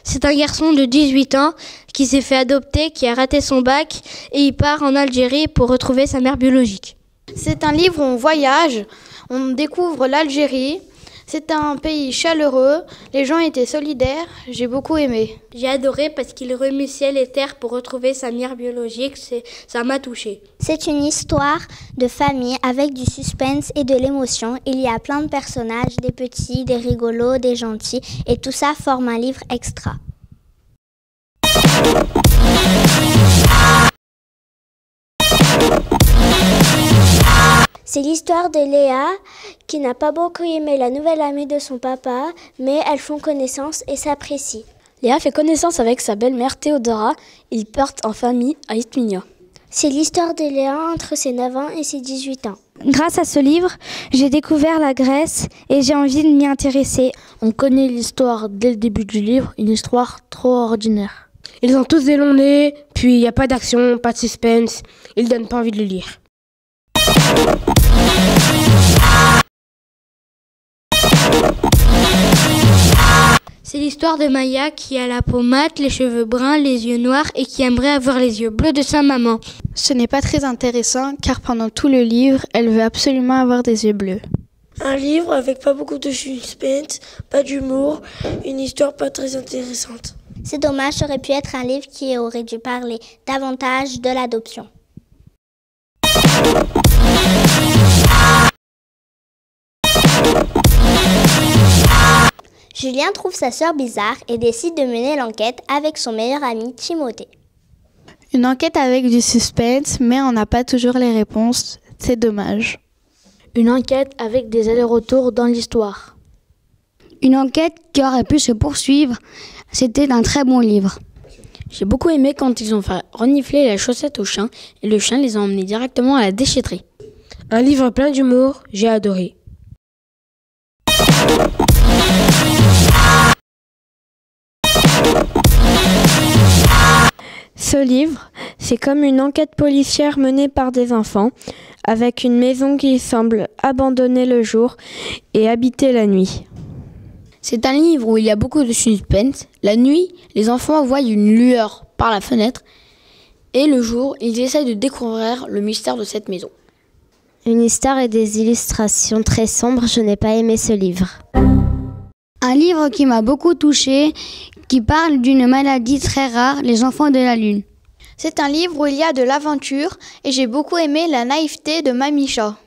C'est un garçon de 18 ans qui s'est fait adopter, qui a raté son bac et il part en Algérie pour retrouver sa mère biologique. C'est un livre où on voyage, on découvre l'Algérie. C'est un pays chaleureux, les gens étaient solidaires, j'ai beaucoup aimé. J'ai adoré parce qu'il remue ciel et terre pour retrouver sa mère biologique, ça m'a touchée. C'est une histoire de famille avec du suspense et de l'émotion. Il y a plein de personnages, des petits, des rigolos, des gentils, et tout ça forme un livre extra. C'est l'histoire de Léa qui n'a pas beaucoup aimé la nouvelle amie de son papa, mais elles font connaissance et s'apprécient. Léa fait connaissance avec sa belle-mère Théodora. Ils partent en famille à Isthminia. C'est l'histoire de Léa entre ses 9 ans et ses 18 ans. Grâce à ce livre, j'ai découvert la Grèce et j'ai envie de m'y intéresser. On connaît l'histoire dès le début du livre, une histoire trop ordinaire. Ils ont tous des longs nez, puis il n'y a pas d'action, pas de suspense. Ils donnent pas envie de le lire. C'est l'histoire de Maya qui a la peau mate, les cheveux bruns, les yeux noirs et qui aimerait avoir les yeux bleus de sa maman. Ce n'est pas très intéressant car pendant tout le livre, elle veut absolument avoir des yeux bleus. Un livre avec pas beaucoup de suspense, pas d'humour, une histoire pas très intéressante. C'est dommage, ça aurait pu être un livre qui aurait dû parler davantage de l'adoption. Julien trouve sa sœur bizarre et décide de mener l'enquête avec son meilleur ami Timothée. Une enquête avec du suspense, mais on n'a pas toujours les réponses, c'est dommage. Une enquête avec des allers-retours dans l'histoire. Une enquête qui aurait pu se poursuivre, c'était un très bon livre. J'ai beaucoup aimé quand ils ont fait renifler la chaussette au chien et le chien les a emmenés directement à la déchetterie. Un livre plein d'humour, j'ai adoré. Ce livre, c'est comme une enquête policière menée par des enfants, avec une maison qui semble abandonnée le jour et habitée la nuit. C'est un livre où il y a beaucoup de suspense. La nuit, les enfants voient une lueur par la fenêtre et le jour, ils essayent de découvrir le mystère de cette maison. Une histoire et des illustrations très sombres, je n'ai pas aimé ce livre. Un livre qui m'a beaucoup touchée, qui parle d'une maladie très rare, les enfants de la Lune. C'est un livre où il y a de l'aventure et j'ai beaucoup aimé la naïveté de Mamicha.